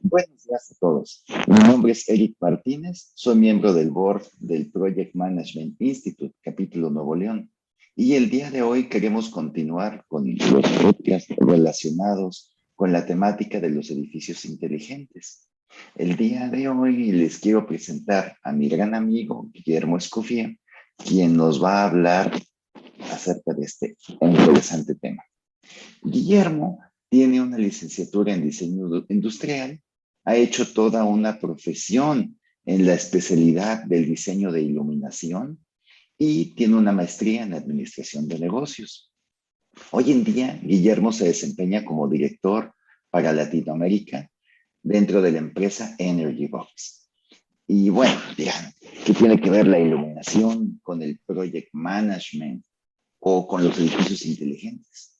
Buenos días a todos. Mi nombre es Eric Martínez, soy miembro del board del Project Management Institute, capítulo Nuevo León. Y el día de hoy queremos continuar con los podcasts relacionados con la temática de los edificios inteligentes. El día de hoy les quiero presentar a mi gran amigo Guillermo Escofía, quien nos va a hablar acerca de este interesante tema. Guillermo tiene una licenciatura en diseño industrial, ha hecho toda una profesión en la especialidad del diseño de iluminación y tiene una maestría en administración de negocios. Hoy en día, Guillermo se desempeña como director para Latinoamérica dentro de la empresa Energy Box. Y bueno, dirán, ¿qué tiene que ver la iluminación con el project management o con los edificios inteligentes?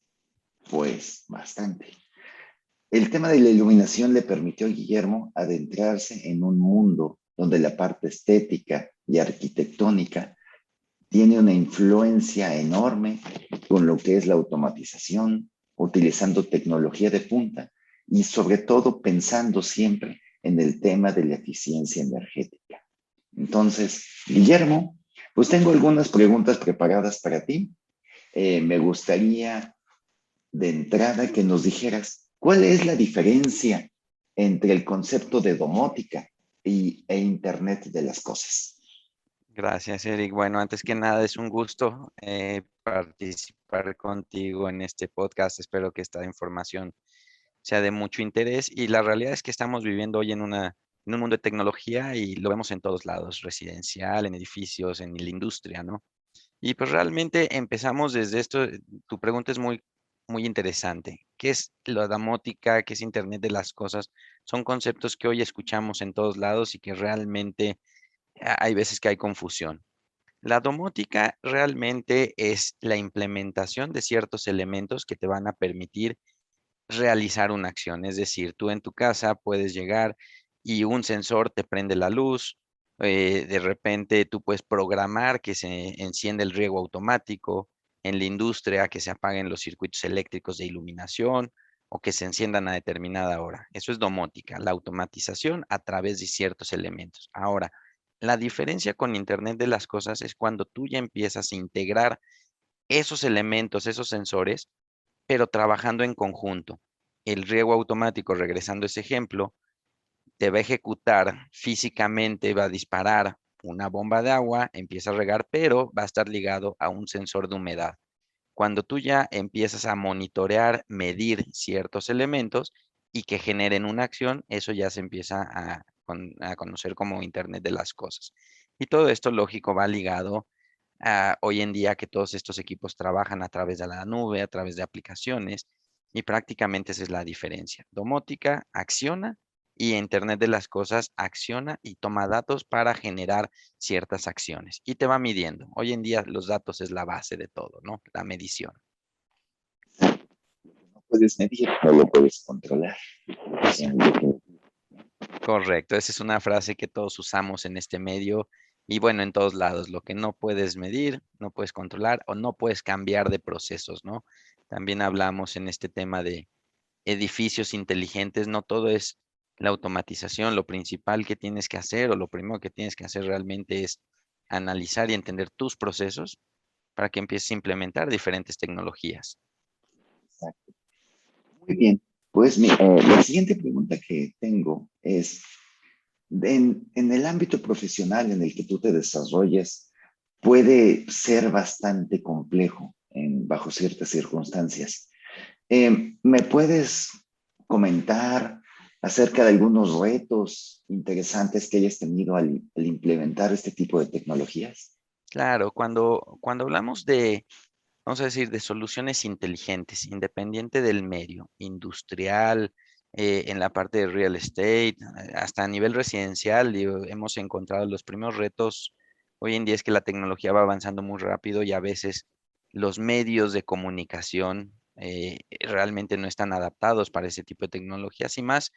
Pues bastante. El tema de la iluminación le permitió a Guillermo adentrarse en un mundo donde la parte estética y arquitectónica tiene una influencia enorme con lo que es la automatización, utilizando tecnología de punta y sobre todo pensando siempre en el tema de la eficiencia energética. Entonces, Guillermo, pues tengo algunas preguntas preparadas para ti. Me gustaría de entrada que nos dijeras cuál es la diferencia entre el concepto de domótica e Internet de las cosas. Gracias, Eric. Bueno, antes que nada, es un gusto participar contigo en este podcast. Espero que esta información sea de mucho interés. Y la realidad es que estamos viviendo hoy en un mundo de tecnología y lo vemos en todos lados, residencial, en edificios, en la industria, ¿no? Y pues realmente empezamos desde esto. Tu pregunta es muy interesante. ¿Qué es la domótica? ¿Qué es Internet de las cosas? Son conceptos que hoy escuchamos en todos lados y que realmente hay veces que hay confusión. La domótica realmente es la implementación de ciertos elementos que te van a permitir realizar una acción. Es decir, tú en tu casa puedes llegar y un sensor te prende la luz. De repente tú puedes programar que se encienda el riego automático. En la industria que se apaguen los circuitos eléctricos de iluminación o que se enciendan a determinada hora. Eso es domótica, la automatización a través de ciertos elementos. Ahora, la diferencia con Internet de las cosas es cuando tú ya empiezas a integrar esos elementos, esos sensores, pero trabajando en conjunto. El riego automático, regresando a ese ejemplo, te va a ejecutar físicamente, va a disparar una bomba de agua, empieza a regar, pero va a estar ligado a un sensor de humedad. Cuando tú ya empiezas a monitorear, medir ciertos elementos y que generen una acción, eso ya se empieza a conocer como Internet de las cosas. Y todo esto, lógico, va ligado a hoy en día que todos estos equipos trabajan a través de la nube, a través de aplicaciones, y prácticamente esa es la diferencia. Domótica acciona y Internet de las cosas acciona y toma datos para generar ciertas acciones y te va midiendo. Hoy en día los datos es la base de todo, ¿no? La medición. No puedes medir, no lo puedes controlar. Exacto. Correcto. Esa es una frase que todos usamos en este medio y bueno, en todos lados. Lo que no puedes medir, no puedes controlar o no puedes cambiar de procesos, ¿no? También hablamos en este tema de edificios inteligentes. No todo es la automatización. Lo principal que tienes que hacer o lo primero que tienes que hacer realmente es analizar y entender tus procesos para que empieces a implementar diferentes tecnologías. Exacto. Muy bien. Pues la siguiente pregunta que tengo es, en el ámbito profesional en el que tú te desarrollas, puede ser bastante complejo bajo ciertas circunstancias. ¿Me puedes comentar acerca de algunos retos interesantes que hayas tenido al implementar este tipo de tecnologías? Claro, cuando hablamos vamos a decir, de soluciones inteligentes, independiente del medio, industrial, en la parte de real estate, hasta a nivel residencial, digo, hemos encontrado los primeros retos. Hoy en día es que la tecnología va avanzando muy rápido y a veces los medios de comunicación realmente no están adaptados para ese tipo de tecnologías y más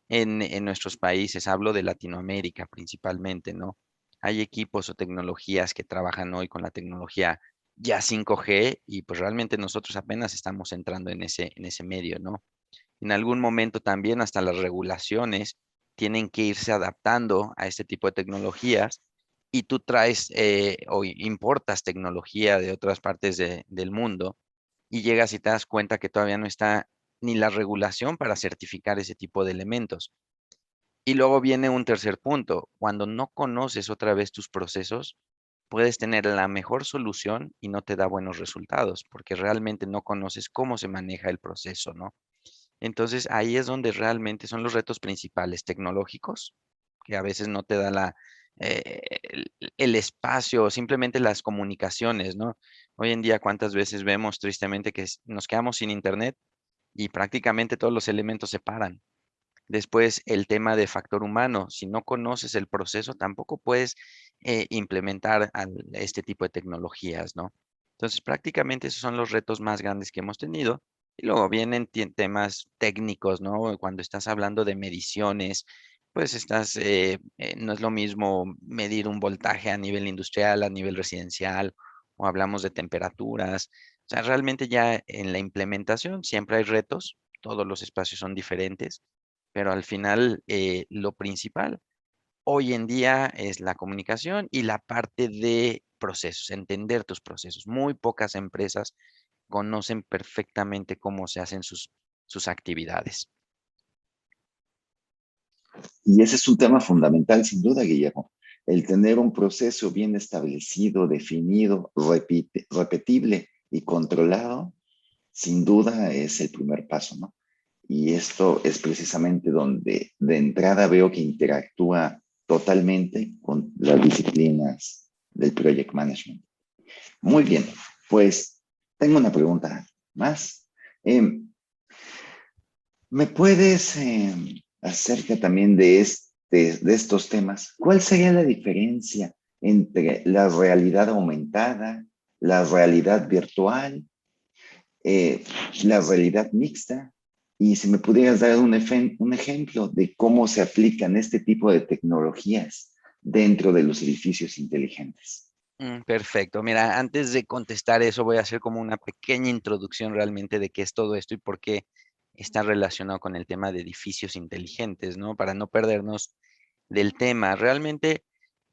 en nuestros países, hablo de Latinoamérica principalmente, ¿no? Hay equipos o tecnologías que trabajan hoy con la tecnología ya 5G y pues realmente nosotros apenas estamos entrando en ese medio, ¿no? En algún momento también hasta las regulaciones tienen que irse adaptando a este tipo de tecnologías y tú traes o importas tecnología de otras partes del mundo y llegas y te das cuenta que todavía no está ni la regulación para certificar ese tipo de elementos. Y luego viene un tercer punto. Cuando no conoces otra vez tus procesos, puedes tener la mejor solución y no te da buenos resultados, porque realmente no conoces cómo se maneja el proceso, ¿no? Entonces ahí es donde realmente son los retos principales tecnológicos, que a veces no te da el espacio, simplemente las comunicaciones, ¿no? Hoy en día, ¿cuántas veces vemos tristemente que nos quedamos sin internet y prácticamente todos los elementos se paran? Después, el tema de factor humano. Si no conoces el proceso, tampoco puedes implementar este tipo de tecnologías, ¿no? Entonces, prácticamente esos son los retos más grandes que hemos tenido. Y luego vienen temas técnicos, ¿no? Cuando estás hablando de mediciones, pues no es lo mismo medir un voltaje a nivel industrial, a nivel residencial, o hablamos de temperaturas. O sea, realmente ya en la implementación siempre hay retos, todos los espacios son diferentes, pero al final lo principal hoy en día es la comunicación y la parte de procesos, entender tus procesos. Muy pocas empresas conocen perfectamente cómo se hacen sus actividades. Y ese es un tema fundamental, sin duda, Guillermo. El tener un proceso bien establecido, definido, repetible y controlado, sin duda es el primer paso, ¿no? Y esto es precisamente donde de entrada veo que interactúa totalmente con las disciplinas del project management. Muy bien, pues tengo una pregunta más. Eh, ¿Me puedes acerca también de estos temas? ¿Cuál sería la diferencia entre la realidad aumentada, la realidad virtual, eh, la realidad mixta? Y si me pudieras dar un ejemplo de cómo se aplican este tipo de tecnologías dentro de los edificios inteligentes. Perfecto. Mira, antes de contestar eso, voy a hacer como una pequeña introducción realmente de qué es todo esto y por qué está relacionado con el tema de edificios inteligentes, ¿no? Para no perdernos del tema. Realmente,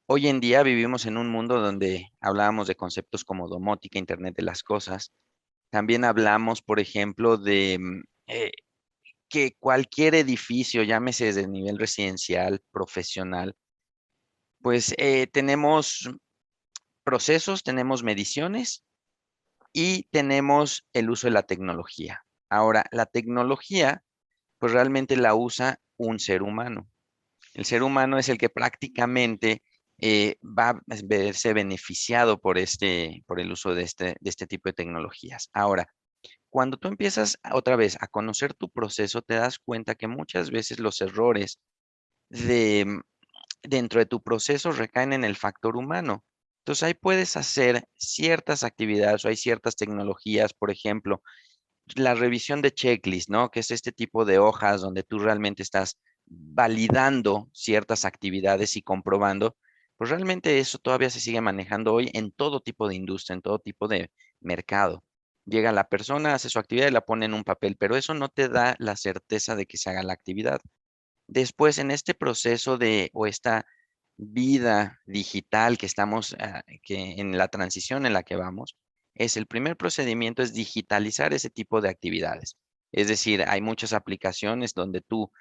hoy en día vivimos en un mundo donde hablábamos de conceptos como domótica, Internet de las cosas. También hablamos, por ejemplo, de que cualquier edificio, llámese desde el nivel residencial, profesional, pues tenemos procesos, tenemos mediciones y tenemos el uso de la tecnología. Ahora, la tecnología, pues realmente la usa un ser humano. El ser humano es el que prácticamente va a verse beneficiado por el uso de este tipo de tecnologías. Ahora, cuando tú empiezas otra vez a conocer tu proceso, te das cuenta que muchas veces los errores de, dentro de tu proceso recaen en el factor humano. Entonces ahí puedes hacer ciertas actividades o hay ciertas tecnologías, por ejemplo, la revisión de checklist, ¿no? Que es este tipo de hojas donde tú realmente estás validando ciertas actividades y comprobando, pues realmente eso todavía se sigue manejando hoy en todo tipo de industria, en todo tipo de mercado. Llega la persona, hace su actividad y la pone en un papel, pero eso no te da la certeza de que se haga la actividad. Después, en este proceso o esta vida digital que estamos, que en la transición en la que vamos, es el primer procedimiento es digitalizar ese tipo de actividades. Es decir, hay muchas aplicaciones donde tú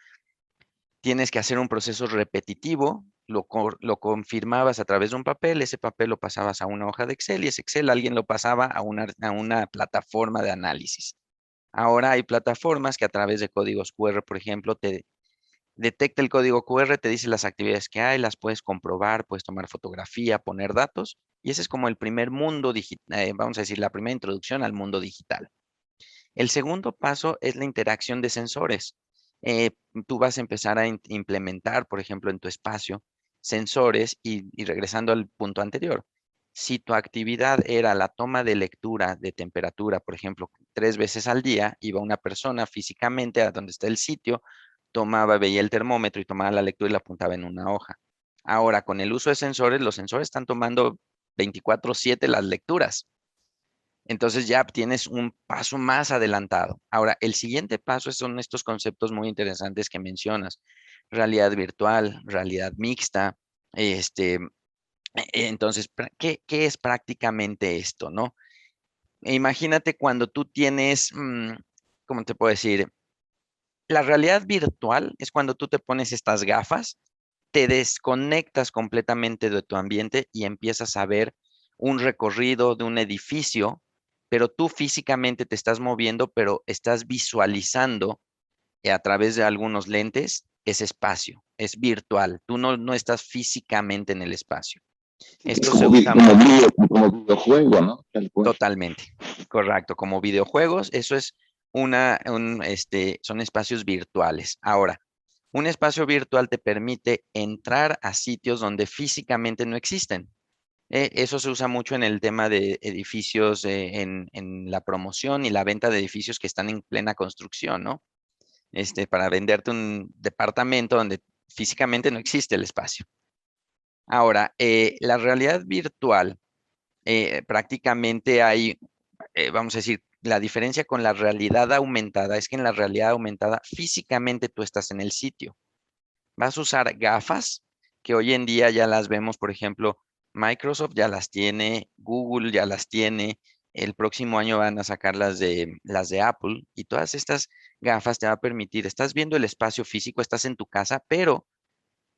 tienes que hacer un proceso repetitivo, lo confirmabas a través de un papel, ese papel lo pasabas a una hoja de Excel y ese Excel alguien lo pasaba a una plataforma de análisis. Ahora hay plataformas que a través de códigos QR, por ejemplo, te detecta el código QR, te dice las actividades que hay, las puedes comprobar, puedes tomar fotografía, poner datos, y ese es como el primer mundo digital, vamos a decir, la primera introducción al mundo digital. El segundo paso es la interacción de sensores. Eh, Tú vas a empezar a implementar, por ejemplo, en tu espacio, sensores y regresando al punto anterior. Si tu actividad era la toma de lectura de temperatura, por ejemplo, 3 veces al día, iba una persona físicamente a donde está el sitio, tomaba, veía el termómetro y tomaba la lectura y la apuntaba en una hoja. Ahora, con el uso de sensores, los sensores están tomando 24/7 las lecturas. Entonces ya tienes un paso más adelantado. Ahora, el siguiente paso son estos conceptos muy interesantes que mencionas. Realidad virtual, realidad mixta. Entonces, ¿qué es prácticamente esto, no? Imagínate cuando tú tienes, ¿cómo te puedo decir? La realidad virtual es cuando tú te pones estas gafas, te desconectas completamente de tu ambiente y empiezas a ver un recorrido de un edificio, pero tú físicamente te estás moviendo, pero estás visualizando a través de algunos lentes ese espacio. Es virtual. Tú no estás físicamente en el espacio. Sí, es Esto se como, usa mucho. como videojuego, ¿no? Tal cual. Totalmente, correcto. Como videojuegos, eso es son espacios virtuales. Ahora, un espacio virtual te permite entrar a sitios donde físicamente no existen. Eso se usa mucho en el tema de edificios, en la promoción y la venta de edificios que están en plena construcción, ¿no? Para venderte un departamento donde físicamente no existe el espacio. Ahora, la realidad virtual, prácticamente hay, vamos a decir, la diferencia con la realidad aumentada es que en la realidad aumentada físicamente tú estás en el sitio. Vas a usar gafas que hoy en día ya las vemos, por ejemplo, Microsoft ya las tiene, Google ya las tiene, el próximo año van a sacar las de Apple y todas estas gafas te va a permitir, estás viendo el espacio físico, estás en tu casa, pero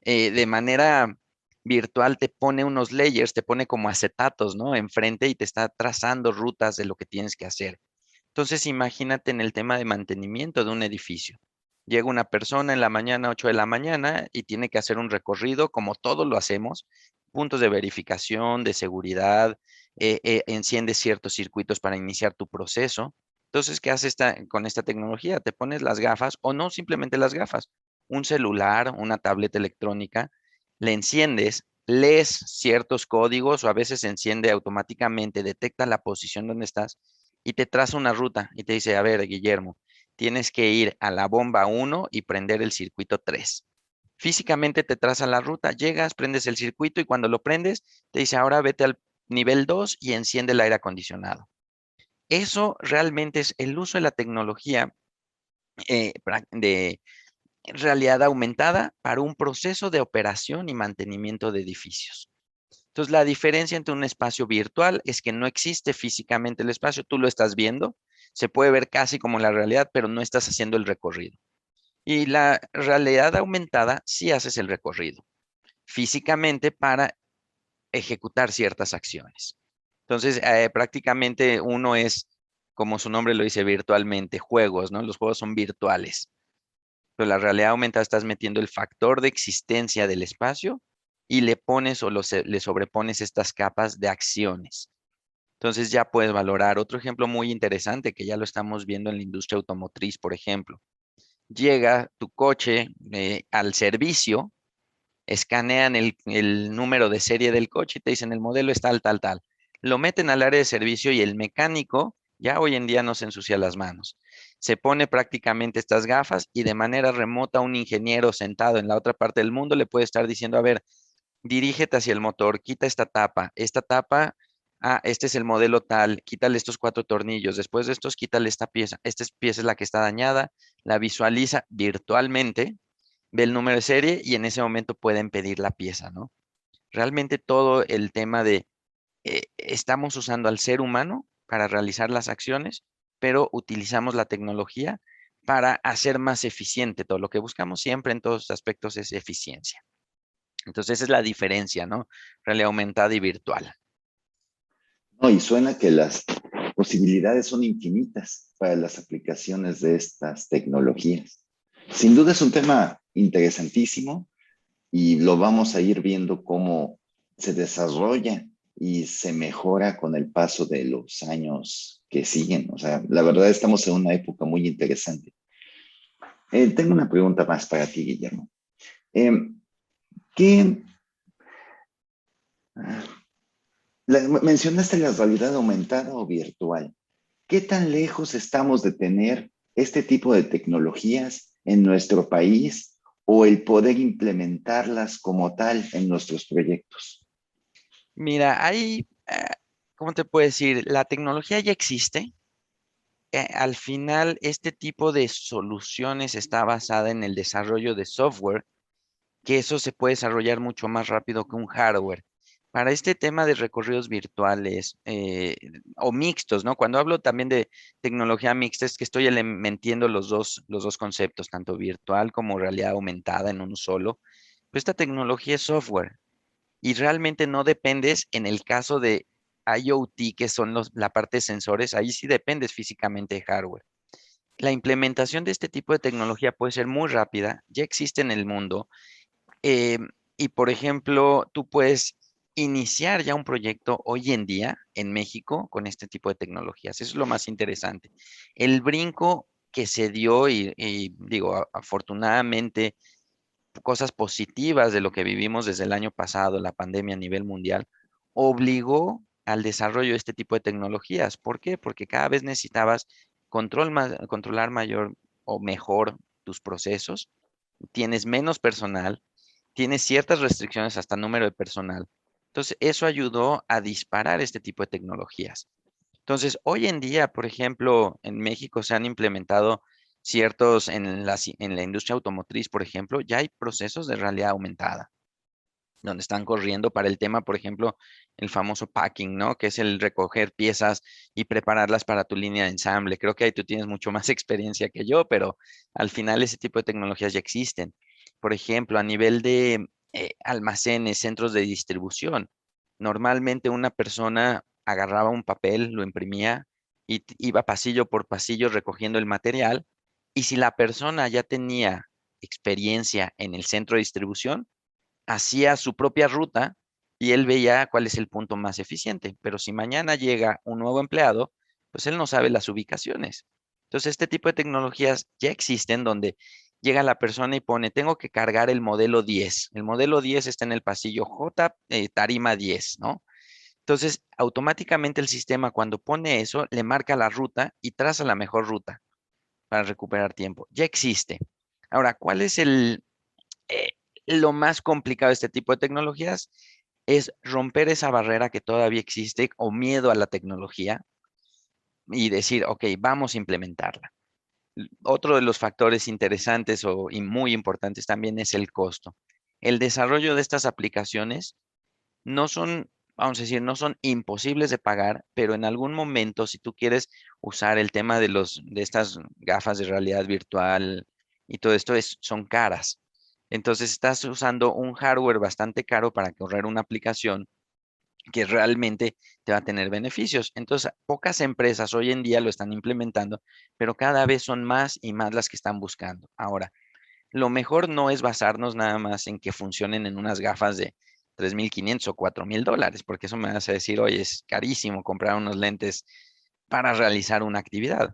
de manera virtual te pone unos layers, te pone como acetatos, ¿no? Enfrente y te está trazando rutas de lo que tienes que hacer. Entonces, imagínate en el tema de mantenimiento de un edificio. Llega una persona en la mañana, 8 de la mañana, y tiene que hacer un recorrido, como todos lo hacemos, puntos de verificación, de seguridad, enciende ciertos circuitos para iniciar tu proceso. Entonces, ¿qué hace con esta tecnología? Te pones las gafas o no simplemente las gafas, un celular, una tableta electrónica, le enciendes, lees ciertos códigos o a veces se enciende automáticamente, detecta la posición donde estás y te traza una ruta y te dice, a ver, Guillermo, tienes que ir a la bomba 1 y prender el circuito 3. Físicamente te traza la ruta, llegas, prendes el circuito y cuando lo prendes, te dice, ahora vete al nivel 2 y enciende el aire acondicionado. Eso realmente es el uso de la tecnología de realidad aumentada para un proceso de operación y mantenimiento de edificios. Entonces, la diferencia entre un espacio virtual es que no existe físicamente el espacio, tú lo estás viendo, se puede ver casi como la realidad, pero no estás haciendo el recorrido. Y la realidad aumentada sí haces el recorrido físicamente para ejecutar ciertas acciones. Entonces, prácticamente uno es, como su nombre lo dice, virtualmente, juegos, ¿no? Los juegos son virtuales, pero la realidad aumentada estás metiendo el factor de existencia del espacio y le pones o le sobrepones estas capas de acciones. Entonces ya puedes valorar. Otro ejemplo muy interesante que ya lo estamos viendo en la industria automotriz, por ejemplo. Llega tu coche al servicio, escanean el número de serie del coche y te dicen el modelo es tal, tal, tal. Lo meten al área de servicio y el mecánico ya hoy en día no se ensucia las manos. Se pone prácticamente estas gafas y de manera remota un ingeniero sentado en la otra parte del mundo le puede estar diciendo, a ver, dirígete hacia el motor, quita esta tapa, este es el modelo tal, quítale estos 4 tornillos, después de estos quítale esta pieza es la que está dañada, la visualiza virtualmente, ve el número de serie y en ese momento pueden pedir la pieza, ¿no? Realmente todo el tema de estamos usando al ser humano para realizar las acciones, pero utilizamos la tecnología para hacer más eficiente todo. Lo que buscamos siempre en todos los aspectos es eficiencia. Entonces, esa es la diferencia, ¿no? Realidad aumentada y virtual. No, y suena que las posibilidades son infinitas para las aplicaciones de estas tecnologías. Sin duda es un tema interesantísimo y lo vamos a ir viendo cómo se desarrolla y se mejora con el paso de los años que siguen. O sea, la verdad estamos en una época muy interesante. Tengo una pregunta más para ti, Guillermo. Eh, ¿qué, mencionaste la realidad aumentada o virtual? ¿Qué tan lejos estamos de tener este tipo de tecnologías en nuestro país o el poder implementarlas como tal en nuestros proyectos? Mira, ¿cómo te puedo decir? La tecnología ya existe. Al final, este tipo de soluciones está basada en el desarrollo de software, que eso se puede desarrollar mucho más rápido que un hardware. Para este tema de recorridos virtuales o mixtos, ¿no? Cuando hablo también de tecnología mixta, es que estoy metiendo los dos conceptos, tanto virtual como realidad aumentada en uno solo. Pero esta tecnología es software y realmente no dependes en el caso de IoT, que son la parte de sensores, ahí sí dependes físicamente de hardware. La implementación de este tipo de tecnología puede ser muy rápida, ya existe en el mundo. eh, y por ejemplo, tú puedes iniciar ya un proyecto hoy en día en México con este tipo de tecnologías. Eso es lo más interesante. El brinco que se dio y digo, afortunadamente, cosas positivas de lo que vivimos desde el año pasado, la pandemia a nivel mundial, obligó al desarrollo de este tipo de tecnologías. ¿Por qué? Porque cada vez necesitabas controlar mayor o mejor tus procesos, tienes menos personal, tienes ciertas restricciones hasta número de personal. Entonces, eso ayudó a disparar este tipo de tecnologías. Entonces, hoy en día, por ejemplo, en México se han implementado ciertos, en la industria automotriz, por ejemplo, ya hay procesos de realidad aumentada, donde están corriendo para el tema, por ejemplo, el famoso packing, ¿no? Que es el recoger piezas y prepararlas para tu línea de ensamble. Creo que ahí tú tienes mucho más experiencia que yo, pero al final ese tipo de tecnologías ya existen. Por ejemplo, a nivel de almacenes, centros de distribución, normalmente una persona agarraba un papel, lo imprimía y iba pasillo por pasillo recogiendo el material. Y si la persona ya tenía experiencia en el centro de distribución, hacía su propia ruta y él veía cuál es el punto más eficiente. Pero si mañana llega un nuevo empleado, pues él no sabe las ubicaciones. Entonces, este tipo de tecnologías ya existen donde llega la persona y pone, tengo que cargar el modelo 10. El modelo 10 está en el pasillo J, tarima 10, ¿no? Entonces, automáticamente el sistema cuando pone eso, le marca la ruta y traza la mejor ruta para recuperar tiempo. Ya existe. Ahora, ¿cuál es eh, lo más complicado de este tipo de tecnologías? Es romper esa barrera que todavía existe o miedo a la tecnología y decir, ok, vamos a implementarla. Otro de los factores interesantes y muy importantes también es el costo. El desarrollo de estas aplicaciones no son, vamos a decir, no son imposibles de pagar, pero en algún momento, si tú quieres usar el tema de estas gafas de realidad virtual y todo esto, son caras. Entonces estás usando un hardware bastante caro para correr una aplicación que realmente te va a tener beneficios. Entonces, pocas empresas hoy en día lo están implementando, pero cada vez son más y más las que están buscando. Ahora, lo mejor no es basarnos nada más en que funcionen en unas gafas de 3,500 o $4,000, porque eso me hace decir, oye, es carísimo comprar unos lentes para realizar una actividad.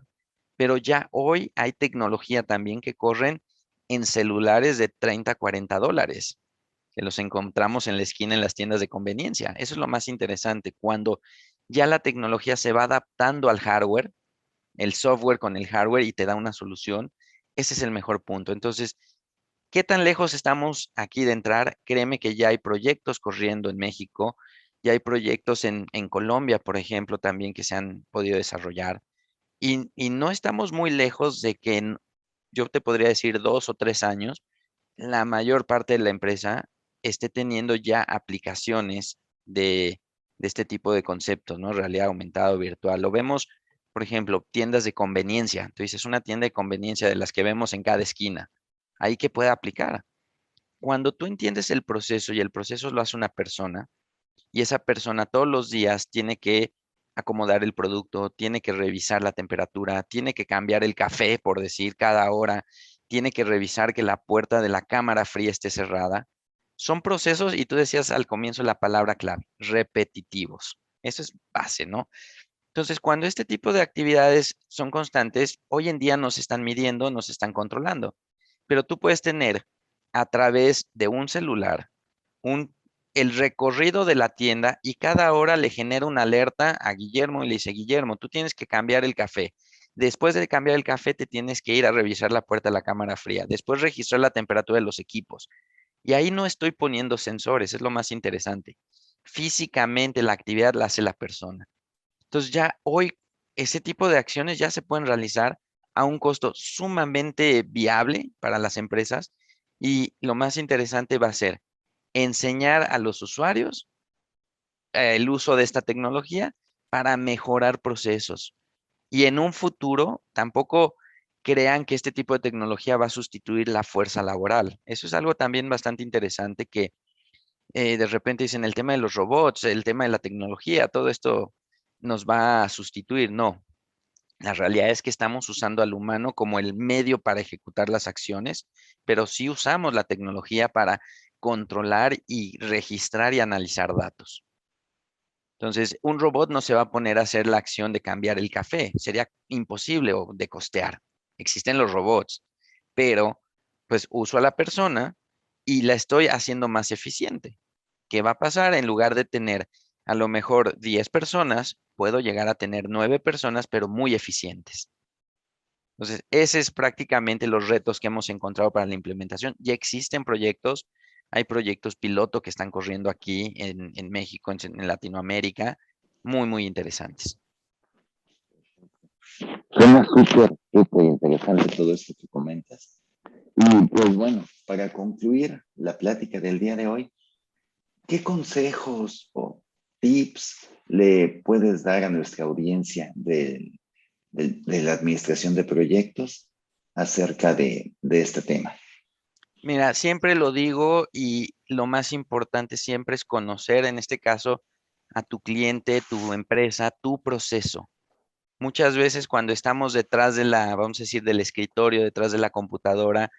Pero ya hoy hay tecnología también que corren en celulares de 30, $40, que los encontramos en la esquina en las tiendas de conveniencia. Eso es lo más interesante, cuando ya la tecnología se va adaptando al hardware, el software con el hardware y te da una solución. Ese es el mejor punto. Entonces, ¿qué tan lejos estamos aquí de entrar? Créeme que ya hay proyectos corriendo en México, ya hay proyectos en Colombia, por ejemplo, también que se han podido desarrollar. Y no estamos muy lejos de que yo te podría decir 2 o 3 años, la mayor parte de la empresa esté teniendo ya aplicaciones de este tipo de conceptos, ¿no? Realidad aumentada o virtual. Lo vemos, por ejemplo, tiendas de conveniencia. Tú dices, una tienda de conveniencia de las que vemos en cada esquina. Ahí que puede aplicar. Cuando tú entiendes el proceso y el proceso lo hace una persona y esa persona todos los días tiene que acomodar el producto, tiene que revisar la temperatura, tiene que cambiar el café, por decir, cada hora, tiene que revisar que la puerta de la cámara fría esté cerrada. Son procesos, y tú decías al comienzo la palabra clave, repetitivos. Eso es base, ¿no? Entonces, cuando este tipo de actividades son constantes, hoy en día nos están midiendo, nos están controlando, pero tú puedes tener a través de un celular un, el recorrido de la tienda y cada hora le genera una alerta a Guillermo y le dice, Guillermo, tú tienes que cambiar el café. Después de cambiar el café, te tienes que ir a revisar la puerta de la cámara fría. Después registrar la temperatura de los equipos. Y ahí no estoy poniendo sensores, es lo más interesante. Físicamente la actividad la hace la persona. Entonces ya hoy ese tipo de acciones ya se pueden realizar a un costo sumamente viable para las empresas y lo más interesante va a ser enseñar a los usuarios el uso de esta tecnología para mejorar procesos. Y en un futuro tampoco crean que este tipo de tecnología va a sustituir la fuerza laboral. Eso es algo también bastante interesante que de repente dicen el tema de los robots, el tema de la tecnología, todo esto nos va a sustituir. No, la realidad es que estamos usando al humano como el medio para ejecutar las acciones, pero sí usamos la tecnología para controlar y registrar y analizar datos. Entonces, un robot no se va a poner a hacer la acción de cambiar el café. Sería imposible o de costear. Existen los robots, pero pues uso a la persona y la estoy haciendo más eficiente. ¿Qué va a pasar? En lugar de tener a lo mejor 10 personas, puedo llegar a tener 9 personas, pero muy eficientes. Entonces, ese es prácticamente los retos que hemos encontrado para la implementación. Ya existen proyectos, hay proyectos piloto que están corriendo aquí en México, en Latinoamérica, muy, muy interesantes. Suena súper interesante todo esto que comentas. Y pues bueno, para concluir la plática del día de hoy, ¿qué consejos o tips le puedes dar a nuestra audiencia de la administración de proyectos acerca de este tema? Mira, siempre lo digo y lo más importante siempre es conocer, en este caso, a tu cliente, tu empresa, tu proceso. Muchas veces cuando estamos detrás de la, vamos a decir, del escritorio, detrás de la computadora,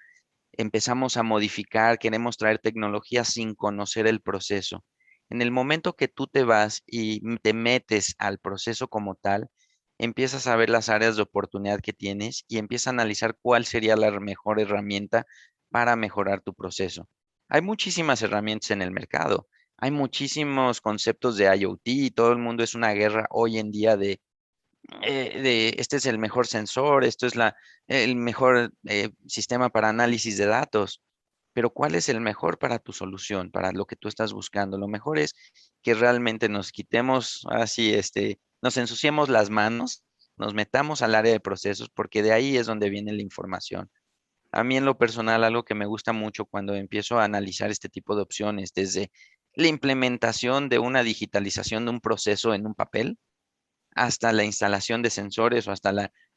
empezamos a modificar, queremos traer tecnología sin conocer el proceso. En el momento que tú te vas y te metes al proceso como tal, empiezas a ver las áreas de oportunidad que tienes y empiezas a analizar cuál sería la mejor herramienta para mejorar tu proceso. Hay muchísimas herramientas en el mercado. Hay muchísimos conceptos de IoT y todo el mundo es una guerra hoy en día de este es el mejor sensor, esto es el mejor sistema para análisis de datos, pero ¿cuál es el mejor para tu solución, para lo que tú estás buscando? Lo mejor es que realmente nos quitemos así, nos ensuciemos las manos, nos metamos al área de procesos, porque de ahí es donde viene la información. A mí en lo personal, algo que me gusta mucho cuando empiezo a analizar este tipo de opciones, desde la implementación de una digitalización de un proceso en un papel, hasta la instalación de sensores o hasta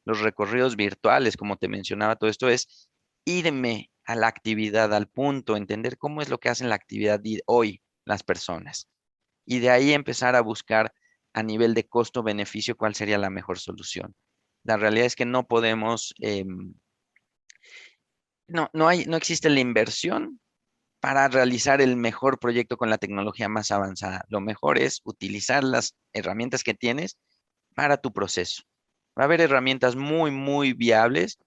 los recorridos virtuales, como te mencionaba, todo esto es irme a la actividad, al punto, entender cómo es lo que hacen la actividad hoy las personas. Y de ahí empezar a buscar a nivel de costo-beneficio cuál sería la mejor solución. La realidad es que no podemos, no existe la inversión para realizar el mejor proyecto con la tecnología más avanzada. Lo mejor es utilizar las herramientas que tienes para tu proceso. Va a haber herramientas muy, muy viables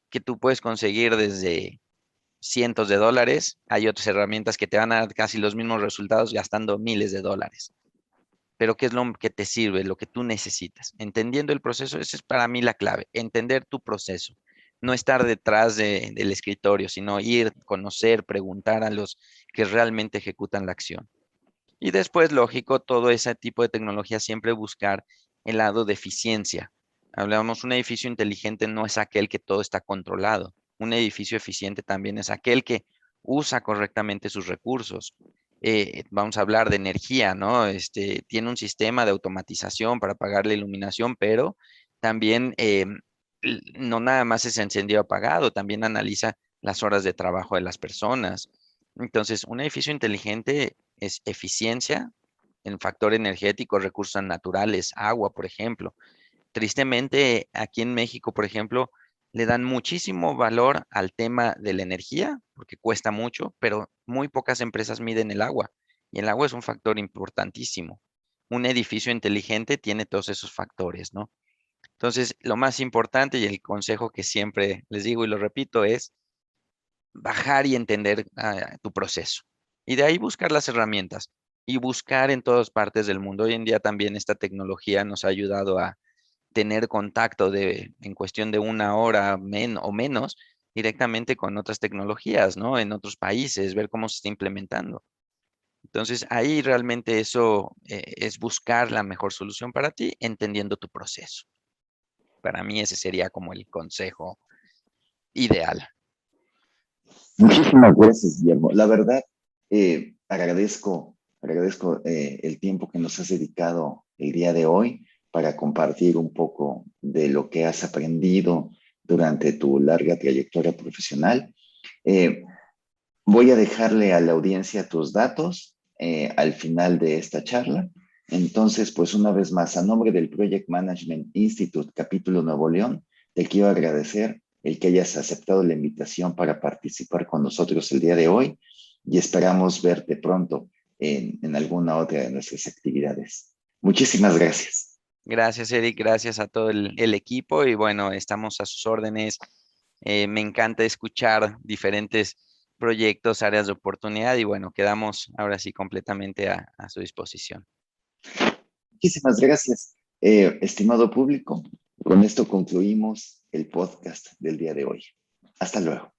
que tú puedes conseguir desde cientos de dólares. Hay otras herramientas que te van a dar casi los mismos resultados gastando miles de dólares. Pero ¿qué es lo que te sirve, lo que tú necesitas? Entendiendo el proceso, esa es para mí la clave, entender tu proceso. No estar detrás del escritorio, sino ir, conocer, preguntar a los que realmente ejecutan la acción. Y después, lógico, todo ese tipo de tecnología siempre buscar el lado de eficiencia. Hablamos, un edificio inteligente no es aquel que todo está controlado. Un edificio eficiente también es aquel que usa correctamente sus recursos. Vamos a hablar de energía, ¿no? Tiene un sistema de automatización para pagar la iluminación, pero también no nada más es encendido apagado, también analiza las horas de trabajo de las personas. Entonces, un edificio inteligente es eficiencia en factor energético, recursos naturales, agua, por ejemplo. Tristemente, aquí en México, por ejemplo, le dan muchísimo valor al tema de la energía, porque cuesta mucho, pero muy pocas empresas miden el agua. Y el agua es un factor importantísimo. Un edificio inteligente tiene todos esos factores, ¿no? Entonces, lo más importante y el consejo que siempre les digo y lo repito es bajar y entender tu proceso. Y de ahí buscar las herramientas y buscar en todas partes del mundo. Hoy en día también esta tecnología nos ha ayudado a tener contacto en cuestión de una hora o menos directamente con otras tecnologías, ¿no? En otros países, ver cómo se está implementando. Entonces, ahí realmente eso es buscar la mejor solución para ti, entendiendo tu proceso. Para mí ese sería como el consejo ideal. Muchísimas gracias, Guillermo. La verdad, agradezco el tiempo que nos has dedicado el día de hoy para compartir un poco de lo que has aprendido durante tu larga trayectoria profesional. Eh, Voy a dejarle a la audiencia tus datos al final de esta charla. Entonces, pues una vez más, a nombre del Project Management Institute, capítulo Nuevo León, te quiero agradecer el que hayas aceptado la invitación para participar con nosotros el día de hoy y esperamos verte pronto en alguna otra de nuestras actividades. Muchísimas gracias. Gracias, Eric. Gracias a todo el equipo. Y bueno, estamos a sus órdenes. Me encanta escuchar diferentes proyectos, áreas de oportunidad. Y bueno, quedamos ahora sí completamente a su disposición. Muchísimas gracias, estimado público. Con esto concluimos el podcast del día de hoy. Hasta luego.